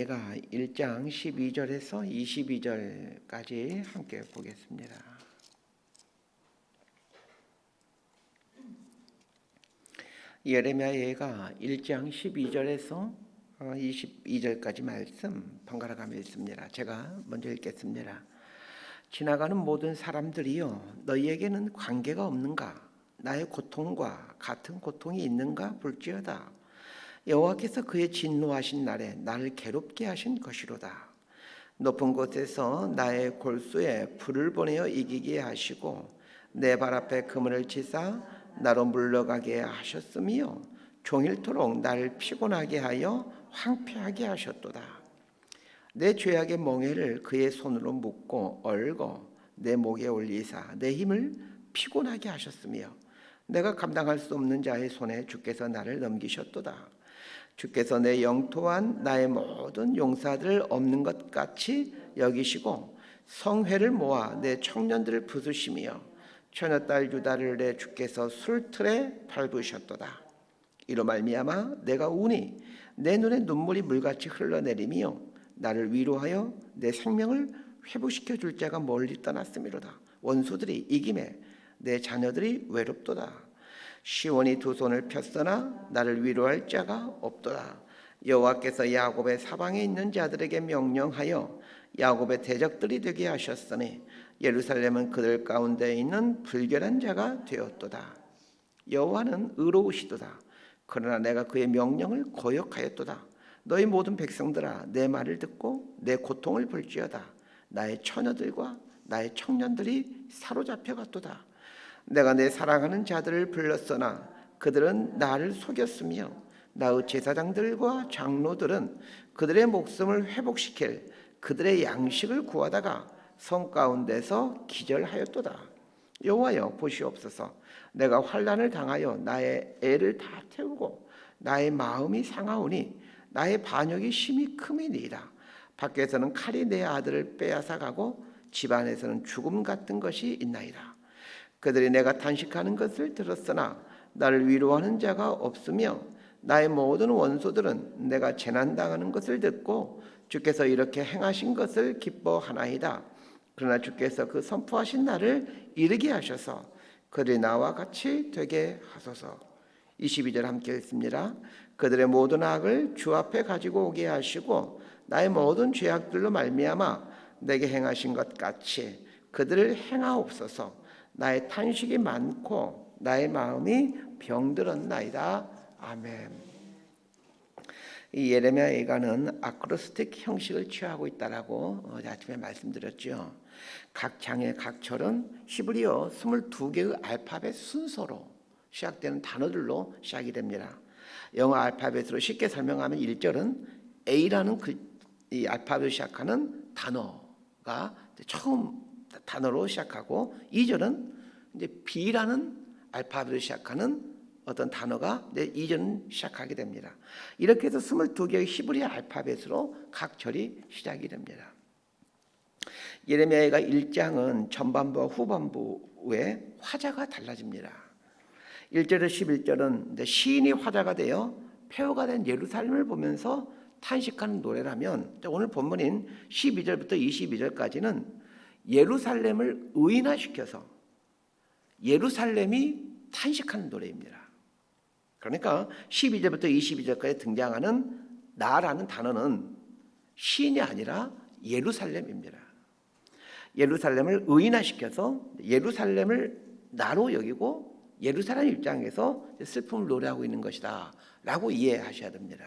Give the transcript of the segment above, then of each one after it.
제가 1장 12절에서 22절까지 함께 보겠습니다. 예레미야가 1장 12절에서 22절까지 말씀 번갈아 가며 읽습니다. 제가 먼저 읽겠습니다. 지나가는 모든 사람들이여, 너희에게는 관계가 없는가? 나의 고통과 같은 고통이 있는가 볼지어다. 여호와께서 그의 진노하신 날에 나를 괴롭게 하신 것이로다. 높은 곳에서 나의 골수에 불을 보내어 이기게 하시고 내 발 앞에 그물을 치사 나로 물러가게 하셨으며 종일토록 나를 피곤하게 하여 황폐하게 하셨도다. 내 죄악의 멍에를 그의 손으로 묶고 얽어 내 목에 올리사 내 힘을 피곤하게 하셨으며 내가 감당할 수 없는 자의 손에 주께서 나를 넘기셨도다. 주께서 내 영토한 나의 모든 용사들을 없는 것 같이 여기시고 성회를 모아 내 청년들을 부수시며 처녀딸 유다를 내 주께서 술틀에 밟으셨도다. 이로 말미암아 내가 우니 내 눈에 눈물이 물같이 흘러내리며 나를 위로하여 내 생명을 회복시켜 줄 자가 멀리 떠났음이로다. 원수들이 이김에 내 자녀들이 외롭도다. 시온이 두 손을 폈으나 나를 위로할 자가 없도다. 여호와께서 야곱의 사방에 있는 자들에게 명령하여 야곱의 대적들이 되게 하셨으니 예루살렘은 그들 가운데 있는 불결한 자가 되었도다. 여호와는 의로우시도다. 그러나 내가 그의 명령을 거역하였도다. 너희 모든 백성들아, 내 말을 듣고 내 고통을 볼지어다. 나의 처녀들과 나의 청년들이 사로잡혀 갔도다. 내가 내 사랑하는 자들을 불렀으나 그들은 나를 속였으며 나의 제사장들과 장로들은 그들의 목숨을 회복시킬 그들의 양식을 구하다가 성 가운데서 기절하였도다. 여호와여, 보시옵소서. 내가 환난을 당하여 나의 애를 다 태우고 나의 마음이 상하오니 나의 반역이 심히 큼이니이다. 밖에서는 칼이 내 아들을 빼앗아 가고 집안에서는 죽음 같은 것이 있나이다. 그들이 내가 탄식하는 것을 들었으나 나를 위로하는 자가 없으며 나의 모든 원수들은 내가 재난당하는 것을 듣고 주께서 이렇게 행하신 것을 기뻐하나이다. 그러나 주께서 그 선포하신 날을 이르게 하셔서 그들이 나와 같이 되게 하소서. 22절 함께 읽습니다. 그들의 모든 악을 주 앞에 가지고 오게 하시고 나의 모든 죄악들로 말미암아 내게 행하신 것 같이 그들을 행하옵소서. 나의 탄식이 많고 나의 마음이 병들었나이다. 아멘. 이 예레미야 예가는 아크로스틱 형식을 취하고 있다라고 아침에 말씀드렸죠. 각 장의 각 절은 히브리어 22개의 알파벳 순서로 시작되는 단어들로 시작이 됩니다. 영어 알파벳으로 쉽게 설명하면 1절은 A라는 이 알파벳으로 시작하는 단어가 처음 단어로 시작하고 2절은 이제 B라는 알파벳으로 시작하는 어떤 단어가 이제 2절은 시작하게 됩니다. 이렇게 해서 22개의 히브리 알파벳으로 각 절이 시작이 됩니다. 예레미야가 1장은 전반부와 후반부의 화자가 달라집니다. 1절에서 11절은 시인이 화자가 되어 폐허가 된 예루살렘을 보면서 탄식하는 노래라면 오늘 본문인 12절부터 22절까지는 예루살렘을 의인화시켜서 예루살렘이 탄식하는 노래입니다. 그러니까 12절부터 22절까지 등장하는 나라는 단어는 시인이 아니라 예루살렘입니다. 예루살렘을 의인화시켜서 예루살렘을 나로 여기고 예루살렘 입장에서 슬픔을 노래하고 있는 것이다 라고 이해하셔야 됩니다.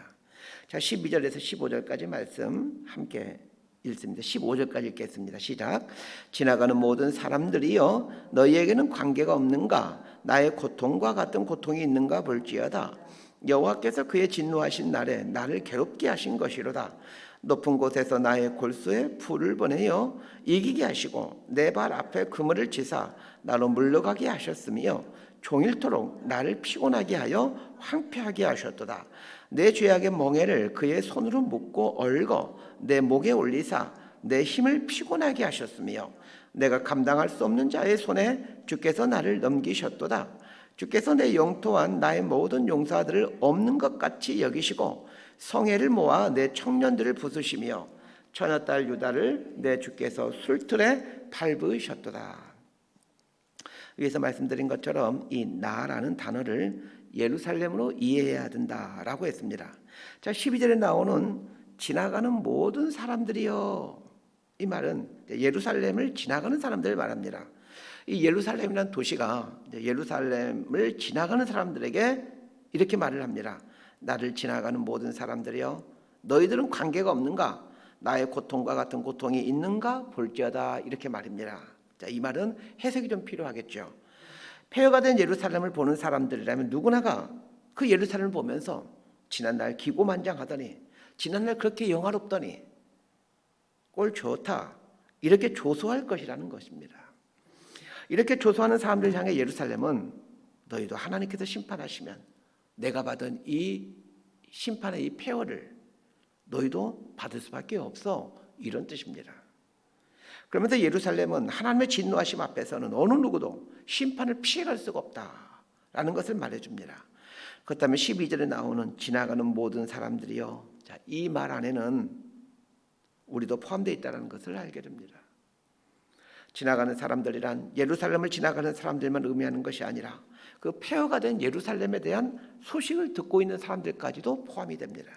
자, 12절에서 15절까지 말씀 함께 읽습니다. 15절까지 읽겠습니다. 시작. 지나가는 모든 사람들이여, 너희에게는 관계가 없는가? 나의 고통과 같은 고통이 있는가 볼지어다. 여호와께서 그의 진노하신 날에 나를 괴롭게 하신 것이로다. 높은 곳에서 나의 골수에 불을 보내어 이기게 하시고 내 발 앞에 그물을 치사 나로 물러가게 하셨으며 종일토록 나를 피곤하게 하여 황폐하게 하셨도다. 내 죄악의 멍에를 그의 손으로 묶고 얽어 내 목에 올리사 내 힘을 피곤하게 하셨으며 내가 감당할 수 없는 자의 손에 주께서 나를 넘기셨도다. 주께서 내 영토한 나의 모든 용사들을 없는 것 같이 여기시고 성회를 모아 내 청년들을 부수시며 처녀딸 유다를 내 주께서 술틀에 밟으셨도다. 위에서 말씀드린 것처럼 이 나라는 단어를 예루살렘으로 이해해야 된다라고 했습니다. 자, 12절에 나오는 지나가는 모든 사람들이요, 이 말은 예루살렘을 지나가는 사람들을 말합니다. 이 예루살렘이라는 도시가 예루살렘을 지나가는 사람들에게 이렇게 말을 합니다. 나를 지나가는 모든 사람들이여, 너희들은 관계가 없는가? 나의 고통과 같은 고통이 있는가 볼지어다, 이렇게 말입니다. 자, 이 말은 해석이 좀 필요하겠죠. 폐허가 된 예루살렘을 보는 사람들이라면 누구나가 그 예루살렘을 보면서 지난날 기고만장하더니, 지난날 그렇게 영화롭더니, 꼴 좋다, 이렇게 조소할 것이라는 것입니다. 이렇게 조소하는 사람들 향해 예루살렘은 너희도 하나님께서 심판하시면 내가 받은 이 심판의 이 폐허를 너희도 받을 수밖에 없어, 이런 뜻입니다. 그러면서 예루살렘은 하나님의 진노하심 앞에서는 어느 누구도 심판을 피해갈 수가 없다라는 것을 말해줍니다. 그렇다면 12절에 나오는 지나가는 모든 사람들이요, 자, 이 말 안에는 우리도 포함되어 있다는 것을 알게 됩니다. 지나가는 사람들이란 예루살렘을 지나가는 사람들만 의미하는 것이 아니라 그 폐허가 된 예루살렘에 대한 소식을 듣고 있는 사람들까지도 포함이 됩니다.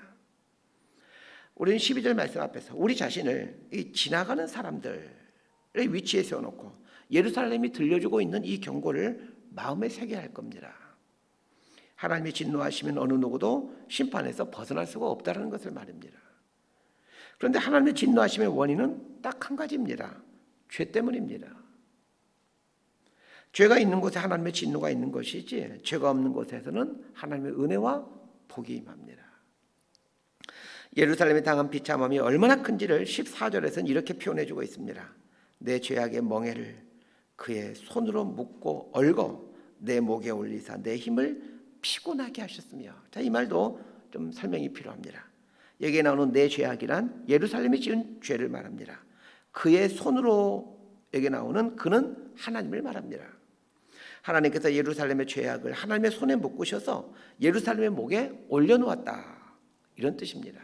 우리는 12절 말씀 앞에서 우리 자신을 이 지나가는 사람들의 위치에 세워놓고 예루살렘이 들려주고 있는 이 경고를 마음에 새겨야 할 겁니다. 하나님이 진노하시면 어느 누구도 심판에서 벗어날 수가 없다는 것을 말입니다. 그런데 하나님의 진노하심의 원인은 딱 한 가지입니다. 죄 때문입니다. 죄가 있는 곳에 하나님의 진노가 있는 것이지, 죄가 없는 곳에서는 하나님의 은혜와 복이 임합니다. 예루살렘이 당한 비참함이 얼마나 큰지를 14절에서는 이렇게 표현해주고 있습니다. 내 죄악의 멍에를 그의 손으로 묶고 얽어 내 목에 올리사 내 힘을 피곤하게 하셨으며. 자, 이 말도 좀 설명이 필요합니다. 여기에 나오는 내 죄악이란 예루살렘이 지은 죄를 말합니다. 그의 손으로 여기 나오는 그는 하나님을 말합니다. 하나님께서 예루살렘의 죄악을 하나님의 손에 묶으셔서 예루살렘의 목에 올려놓았다, 이런 뜻입니다.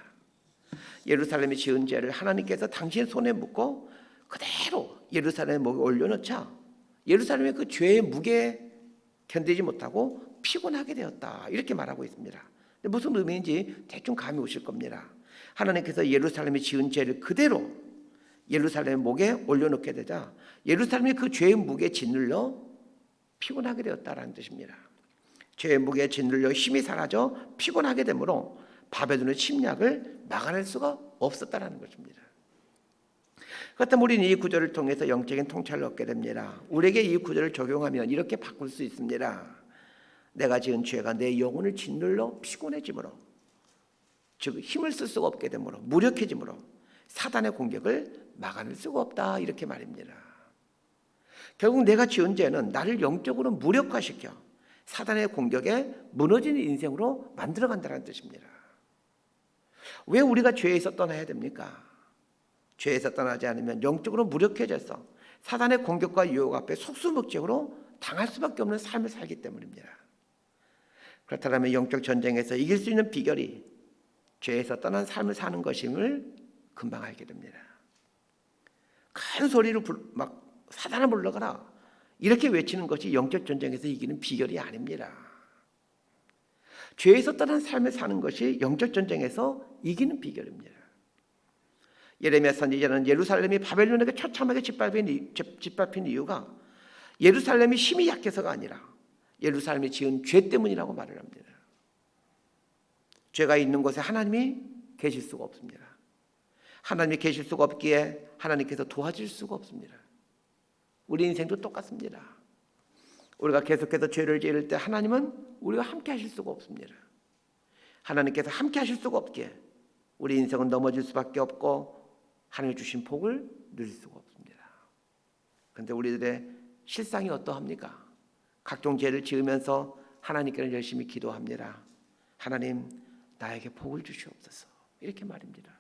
예루살렘이 지은 죄를 하나님께서 당신의 손에 묶고 그대로 예루살렘의 목에 올려놓자 예루살렘의 그 죄의 무게에 견디지 못하고 피곤하게 되었다, 이렇게 말하고 있습니다. 무슨 의미인지 대충 감이 오실 겁니다. 하나님께서 예루살렘이 지은 죄를 그대로 예루살렘의 목에 올려놓게 되자 예루살렘이 그 죄의 무게에 짓눌려 피곤하게 되었다라는 뜻입니다. 죄의 무게에 짓눌려 힘이 사라져 피곤하게 되므로 바벨론의 침략을 막아낼 수가 없었다라는 것입니다. 그렇다면 우리는 이 구절을 통해서 영적인 통찰을 얻게 됩니다. 우리에게 이 구절을 적용하면 이렇게 바꿀 수 있습니다. 내가 지은 죄가 내 영혼을 짓눌러 피곤해지므로, 즉 힘을 쓸 수가 없게 되므로, 무력해지므로 사단의 공격을 막아낼 수가 없다, 이렇게 말입니다. 결국 내가 지은 죄는 나를 영적으로 무력화시켜 사단의 공격에 무너지는 인생으로 만들어간다는 뜻입니다. 왜 우리가 죄에서 떠나야 됩니까? 죄에서 떠나지 않으면 영적으로 무력해져서 사단의 공격과 유혹 앞에 속수무책으로 당할 수밖에 없는 삶을 살기 때문입니다. 그렇다면 영적 전쟁에서 이길 수 있는 비결이 죄에서 떠난 삶을 사는 것임을 금방 알게 됩니다. 큰 소리로 막 사단을 물러가라, 이렇게 외치는 것이 영적 전쟁에서 이기는 비결이 아닙니다. 죄에서 떠난 삶을 사는 것이 영적 전쟁에서 이기는 비결입니다. 예레미야 선지자는 예루살렘이 바벨론에게 처참하게 짓밟힌 이유가 예루살렘이 힘이 약해서가 아니라 예루살렘이 지은 죄 때문이라고 말을 합니다. 죄가 있는 곳에 하나님이 계실 수가 없습니다. 하나님이 계실 수가 없기에 하나님께서 도와줄 수가 없습니다. 우리 인생도 똑같습니다. 우리가 계속해서 죄를 지을 때 하나님은 우리와 함께 하실 수가 없습니다. 하나님께서 함께 하실 수가 없기에 우리 인생은 넘어질 수밖에 없고 하나님이 주신 복을 누릴 수가 없습니다. 그런데 우리들의 실상이 어떠합니까? 각종 죄를 지으면서 하나님께는 열심히 기도합니다. 하나님, 나에게 복을 주시옵소서, 이렇게 말입니다.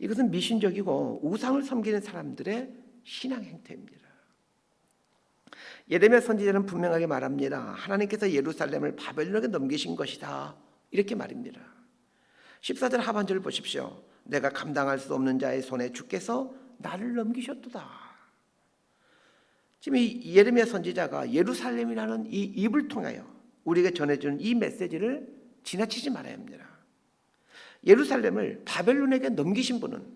이것은 미신적이고 우상을 섬기는 사람들의 신앙 행태입니다. 예레미야 선지자는 분명하게 말합니다. 하나님께서 예루살렘을 바벨론에게 넘기신 것이다, 이렇게 말입니다. 14절 하반절을 보십시오. 내가 감당할 수 없는 자의 손에 주께서 나를 넘기셨도다. 지금 이 예레미야 선지자가 예루살렘이라는 이 입을 통하여 우리에게 전해주는 이 메시지를 지나치지 말아야 합니다. 예루살렘을 바벨론에게 넘기신 분은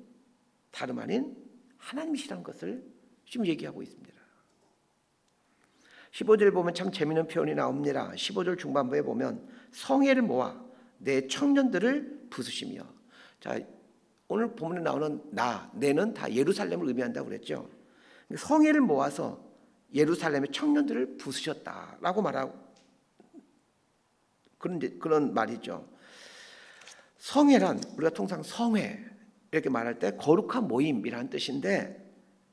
다름 아닌 하나님이시라는 것을 지금 얘기하고 있습니다. 15절 보면 참 재미있는 표현이 나옵니다. 15절 중반부에 보면 성회를 모아 내 청년들을 부수시며, 자, 오늘 본문에 나오는 내는 다 예루살렘을 의미한다고 그랬죠. 성회를 모아서 예루살렘의 청년들을 부수셨다라고 말하고 그런 말이죠. 성회란 우리가 통상 성회 이렇게 말할 때 거룩한 모임이라는 뜻인데,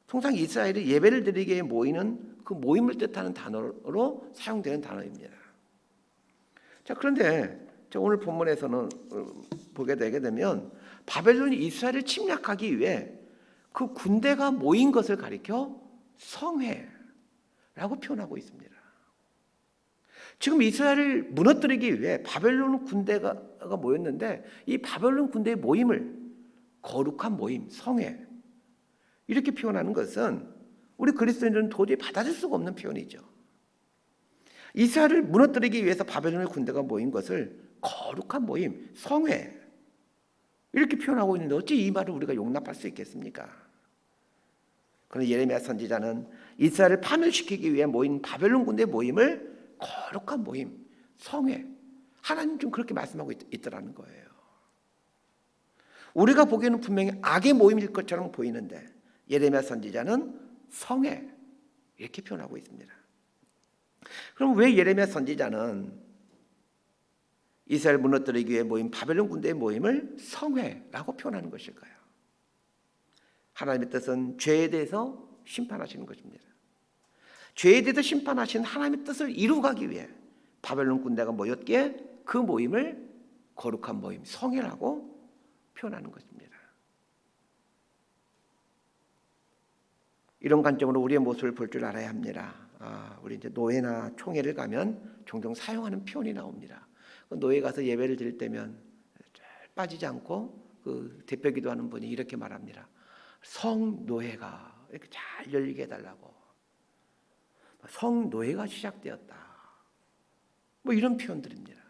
통상 이스라엘이 예배를 드리기에 모이는 그 모임을 뜻하는 단어로 사용되는 단어입니다. 자, 그런데 오늘 본문에서는 보게 되게 되면 바벨론이 이스라엘을 침략하기 위해 그 군대가 모인 것을 가리켜 성회라고 표현하고 있습니다. 지금 이스라엘을 무너뜨리기 위해 바벨론 군대가 모였는데, 이 바벨론 군대의 모임을 거룩한 모임, 성회 이렇게 표현하는 것은 우리 그리스도인들은 도저히 받아들일 수가 없는 표현이죠. 이스라엘을 무너뜨리기 위해서 바벨론의 군대가 모인 것을 거룩한 모임, 성회 이렇게 표현하고 있는데 어찌 이 말을 우리가 용납할 수 있겠습니까? 그러나 예레미야 선지자는 이스라엘을 파멸시키기 위해 모인 바벨론 군대의 모임을 거룩한 모임, 성회, 하나님 좀 그렇게 말씀하고 있더라는 거예요. 우리가 보기에는 분명히 악의 모임일 것처럼 보이는데 예레미야 선지자는 성회 이렇게 표현하고 있습니다. 그럼 왜 예레미야 선지자는 이스라엘 무너뜨리기 위해 모인 바벨론 군대의 모임을 성회라고 표현하는 것일까요? 하나님의 뜻은 죄에 대해서 심판하시는 것입니다. 죄에 대해서 심판하신 하나님의 뜻을 이루어가기 위해 바벨론 군대가 모였기에 그 모임을 거룩한 모임, 성회라고 표현하는 것입니다. 이런 관점으로 우리의 모습을 볼 줄 알아야 합니다. 우리 이제 노회나 총회를 가면 종종 사용하는 표현이 나옵니다. 노회 가서 예배를 드릴 때면 빠지지 않고 그 대표 기도하는 분이 이렇게 말합니다. 성노회가 이렇게 잘 열리게 해달라고. 성노회가 시작되었다. 뭐 이런 표현들입니다.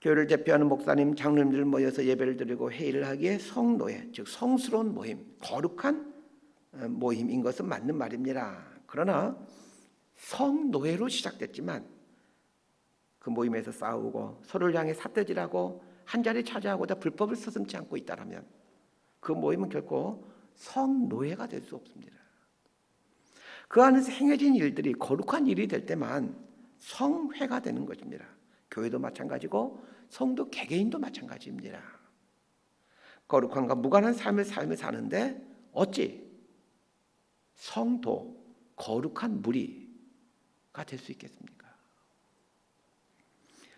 교회를 대표하는 목사님, 장로님들 모여서 예배를 드리고 회의를 하기에 성노회, 즉 성스러운 모임, 거룩한 모임인 것은 맞는 말입니다. 그러나 성노회로 시작됐지만 그 모임에서 싸우고 서로를 향해 삿대질하고 한자리 차지하고자 불법을 서슴지 않고 있다라면 그 모임은 결코 성노회가 될 수 없습니다. 그 안에서 행해진 일들이 거룩한 일이 될 때만 성회가 되는 것입니다. 교회도 마찬가지고 성도 개개인도 마찬가지입니다. 거룩함과 무관한 삶을 사는데 어찌 성도, 거룩한 무리가 될 수 있겠습니까?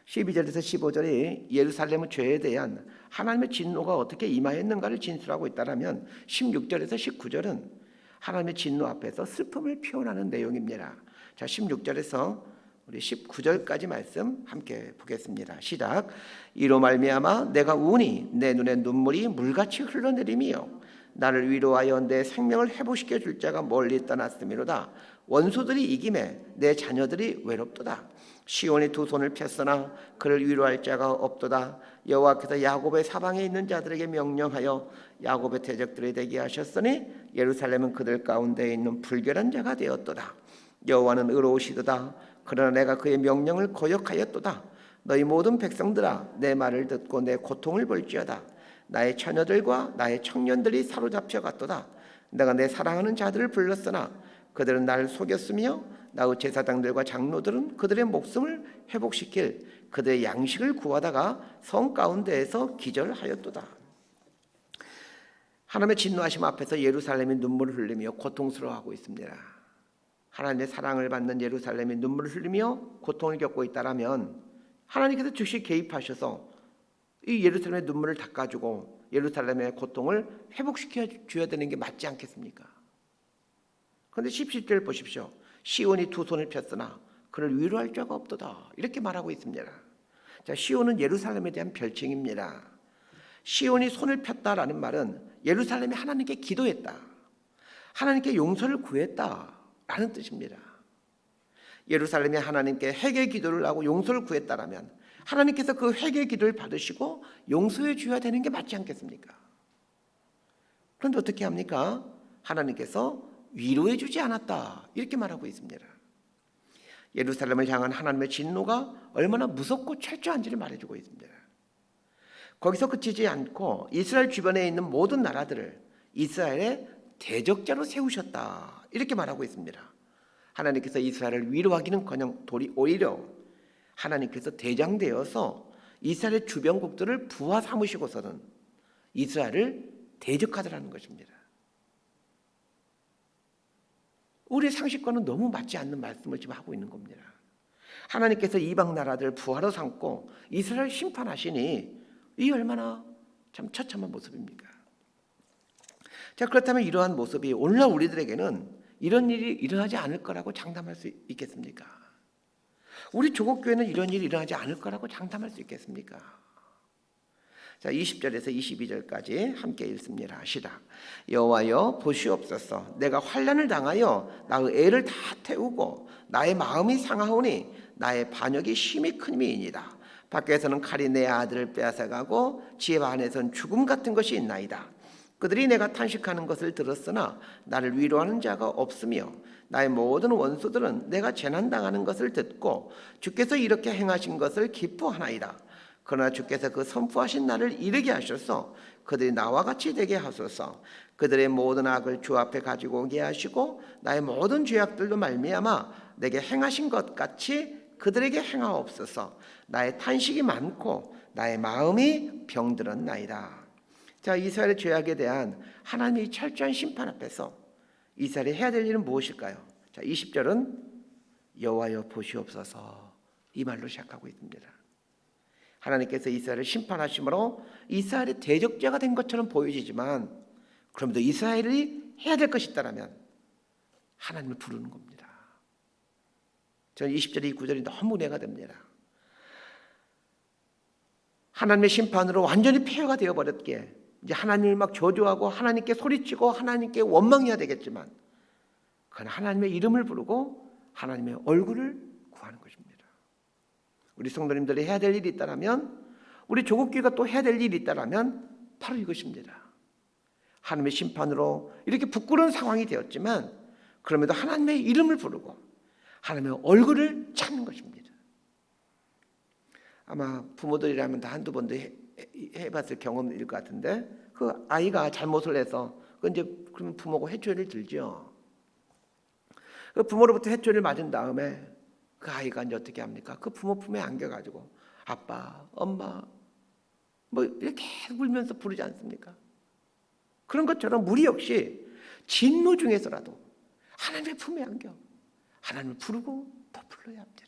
12절에서 15절이 예루살렘의 죄에 대한 하나님의 진노가 어떻게 임하였는가를 진술하고 있다면 16절에서 19절은 하나님의 진노 앞에서 슬픔을 표현하는 내용입니다. 자, 16절에서 우리 19절까지 말씀 함께 보겠습니다. 시작. 이로 말미암아 내가 우니 내 눈에 눈물이 물같이 흘러내리며 나를 위로하여 내 생명을 회복시켜 줄 자가 멀리 떠났음이로다. 원수들이 이김에 내 자녀들이 외롭도다. 시온이 두 손을 폈으나 그를 위로할 자가 없도다. 여호와께서 야곱의 사방에 있는 자들에게 명령하여 야곱의 대적들이 되게 하셨으니 예루살렘은 그들 가운데 있는 불결한 자가 되었도다. 여호와는 의로우시도다. 그러나 내가 그의 명령을 거역하였도다. 너희 모든 백성들아 내 말을 듣고 내 고통을 볼지어다. 나의 처녀들과 나의 청년들이 사로잡혀 갔도다. 내가 내 사랑하는 자들을 불렀으나 그들은 나를 속였으며 나의 제사장들과 장로들은 그들의 목숨을 회복시킬 그들의 양식을 구하다가 성 가운데에서 기절하였도다. 하나님의 진노하심 앞에서 예루살렘이 눈물을 흘리며 고통스러워하고 있습니다. 하나님의 사랑을 받는 예루살렘이 눈물을 흘리며 고통을 겪고 있다라면 하나님께서 즉시 개입하셔서 이 예루살렘의 눈물을 닦아주고 예루살렘의 고통을 회복시켜 줘야 되는 게 맞지 않겠습니까? 그런데 17절 보십시오. 시온이 두 손을 폈으나 그를 위로할 자가 없도다. 이렇게 말하고 있습니다. 자, 시온은 예루살렘에 대한 별칭입니다. 시온이 손을 폈다라는 말은 예루살렘이 하나님께 기도했다, 하나님께 용서를 구했다라는 뜻입니다. 예루살렘이 하나님께 회개 기도를 하고 용서를 구했다라면 하나님께서 그 회개 기도를 받으시고 용서해 주어야 되는 게 맞지 않겠습니까? 그런데 어떻게 합니까? 하나님께서 위로해 주지 않았다, 이렇게 말하고 있습니다. 예루살렘을 향한 하나님의 진노가 얼마나 무섭고 철저한지를 말해주고 있습니다. 거기서 그치지 않고 이스라엘 주변에 있는 모든 나라들을 이스라엘의 대적자로 세우셨다, 이렇게 말하고 있습니다. 하나님께서 이스라엘을 위로하기는커녕 오히려 하나님께서 대장되어서 이스라엘 주변국들을 부하 삼으시고서는 이스라엘을 대적하더라는 것입니다. 우리의 상식과는 너무 맞지 않는 말씀을 지금 하고 있는 겁니다. 하나님께서 이방 나라들을 부하로 삼고 이스라엘 심판하시니 이 얼마나 참 처참한 모습입니까? 자, 그렇다면 이러한 모습이 오늘날 우리들에게는 이런 일이 일어나지 않을 거라고 장담할 수 있겠습니까? 우리 조국교회는 이런 일이 일어나지 않을 거라고 장담할 수 있겠습니까? 자, 20절에서 22절까지 함께 읽습니다. 시작. 여호와여 보시옵소서, 내가 환난을 당하여 나의 애를 다 태우고 나의 마음이 상하오니 나의 반역이 심히 큼이니이다. 밖에서는 칼이 내 아들을 빼앗아가고 집 안에서는 죽음 같은 것이 있나이다. 그들이 내가 탄식하는 것을 들었으나 나를 위로하는 자가 없으며 나의 모든 원수들은 내가 재난당하는 것을 듣고 주께서 이렇게 행하신 것을 기뻐하나이다. 그러나 주께서 그 선포하신 날을 이르게 하셔서 그들이 나와 같이 되게 하소서. 그들의 모든 악을 주 앞에 가지고 오게 하시고 나의 모든 죄악들로 말미암아 내게 행하신 것 같이 그들에게 행하옵소서. 나의 탄식이 많고 나의 마음이 병들었나이다. 자, 이스라엘의 죄악에 대한 하나님의 철저한 심판 앞에서 이스라엘이 해야 될 일은 무엇일까요? 자, 20절은 여호와여 보시옵소서, 이 말로 시작하고 있습니다. 하나님께서 이스라엘을 심판하심으로 이스라엘의 대적자가 된 것처럼 보여지지만 그럼에도 이스라엘이 해야 될 것이 있다면 하나님을 부르는 겁니다. 저는 20절 이 구절이 너무 은혜가 됩니다. 하나님의 심판으로 완전히 폐허가 되어버렸기에 이제 하나님을 막 저주하고 하나님께 소리치고 하나님께 원망해야 되겠지만 그건 하나님의 이름을 부르고 하나님의 얼굴을 구하는 것입니다. 우리 성도님들이 해야 될 일이 있다면, 우리 조국교회가 또 해야 될 일이 있다면 바로 이것입니다. 하나님의 심판으로 이렇게 부끄러운 상황이 되었지만 그럼에도 하나님의 이름을 부르고 하나님의 얼굴을 찾는 것입니다. 아마 부모들이라면 다 한두 번도 해봤을 경험일 것 같은데, 그 아이가 잘못을 해서 이제 그러면 부모가 회초리를 들죠. 그 부모로부터 회초리를 맞은 다음에 그 아이가 이제 어떻게 합니까? 그 부모 품에 안겨가지고 아빠, 엄마 뭐 이렇게 울면서 부르지 않습니까? 그런 것처럼 우리 역시 진노 중에서라도 하나님의 품에 안겨 하나님을 부르고 더 불러야 합니다.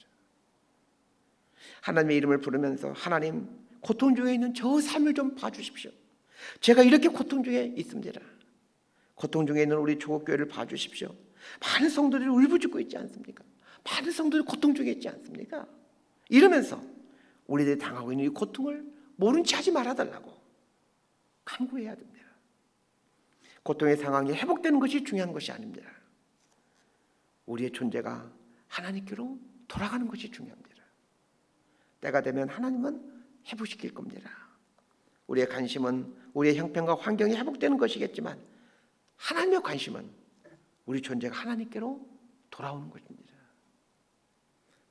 하나님의 이름을 부르면서 하나님, 고통 중에 있는 저 삶을 좀 봐주십시오. 제가 이렇게 고통 중에 있습니다. 고통 중에 있는 우리 조국교회를 봐주십시오. 많은 성도들이 울부짖고 있지 않습니까? 많은 성도들이 고통 중에 있지 않습니까? 이러면서 우리들이 당하고 있는 이 고통을 모른 체 하지 말아달라고 간구해야 됩니다. 고통의 상황이 회복되는 것이 중요한 것이 아닙니다. 우리의 존재가 하나님께로 돌아가는 것이 중요합니다. 때가 되면 하나님은 회복시킬 겁니다. 우리의 관심은 우리의 형편과 환경이 회복되는 것이겠지만 하나님의 관심은 우리 존재가 하나님께로 돌아오는 것입니다.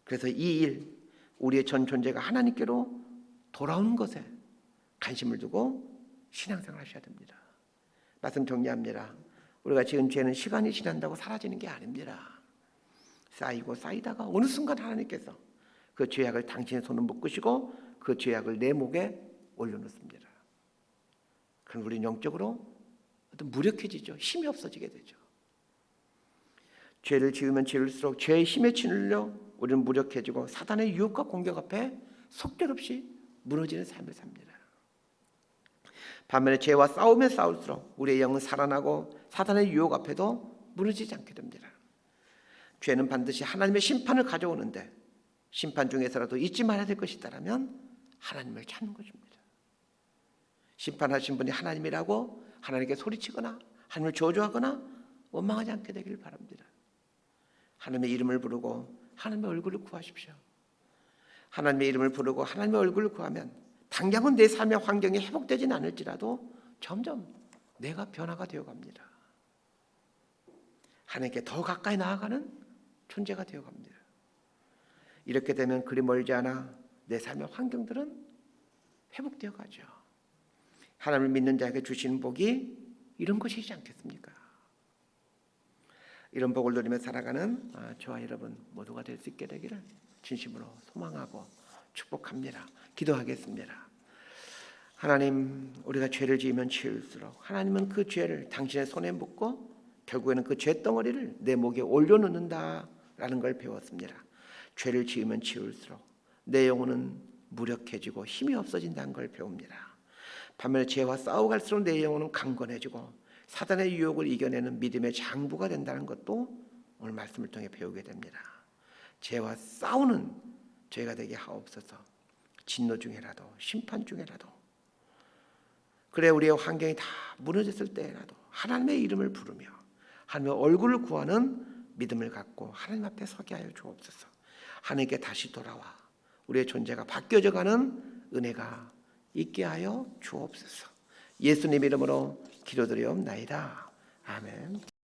그래서 이 일, 우리의 전 존재가 하나님께로 돌아오는 것에 관심을 두고 신앙생활 하셔야 됩니다. 말씀 정리합니다. 우리가 지은 죄는 시간이 지난다고 사라지는 게 아닙니다. 쌓이고 쌓이다가 어느 순간 하나님께서 그 죄악을 당신의 손을 묶으시고 그 죄악을 내 목에 올려놓습니다. 그럼 우리는 영적으로 어떤 무력해지죠. 힘이 없어지게 되죠. 죄를 지으면 지을수록 죄의 힘에 짓눌려 우리는 무력해지고 사단의 유혹과 공격 앞에 속절없이 무너지는 삶을 삽니다. 반면에 죄와 싸우면 싸울수록 우리의 영은 살아나고 사단의 유혹 앞에도 무너지지 않게 됩니다. 죄는 반드시 하나님의 심판을 가져오는데 심판 중에서라도 잊지 말아야 될 것이 있다면 하나님을 찾는 것입니다. 심판하신 분이 하나님이라고 하나님께 소리치거나 하나님을 저주하거나 원망하지 않게 되길 바랍니다. 하나님의 이름을 부르고 하나님의 얼굴을 구하십시오. 하나님의 이름을 부르고 하나님의 얼굴을 구하면 당장은 내 삶의 환경이 회복되지는 않을지라도 점점 내가 변화가 되어갑니다. 하나님께 더 가까이 나아가는 존재가 되어갑니다. 이렇게 되면 그리 멀지 않아 내 삶의 환경들은 회복되어 가죠. 하나님을 믿는 자에게 주시는 복이 이런 것이지 않겠습니까? 이런 복을 누리며 살아가는 저와 여러분 모두가 될 수 있게 되기를 진심으로 소망하고 축복합니다. 기도하겠습니다. 하나님, 우리가 죄를 지으면 지을수록 하나님은 그 죄를 당신의 손에 묻고 결국에는 그 죄덩어리를 내 목에 올려놓는다라는 걸 배웠습니다. 죄를 지으면 지을수록 내 영혼은 무력해지고 힘이 없어진다는 걸 배웁니다. 반면에 죄와 싸워갈수록 내 영혼은 강건해지고 사단의 유혹을 이겨내는 믿음의 장부가 된다는 것도 오늘 말씀을 통해 배우게 됩니다. 죄와 싸우는 죄가 되게 하옵소서. 진노 중에라도 심판 중에라도 그래 우리의 환경이 다 무너졌을 때라도 하나님의 이름을 부르며 하나님의 얼굴을 구하는 믿음을 갖고 하나님 앞에 서게 하여 주옵소서. 하나님께 다시 돌아와 우리의 존재가 바뀌어져가는 은혜가 있게 하여 주옵소서. 예수님 이름으로 기도드리옵나이다. 아멘.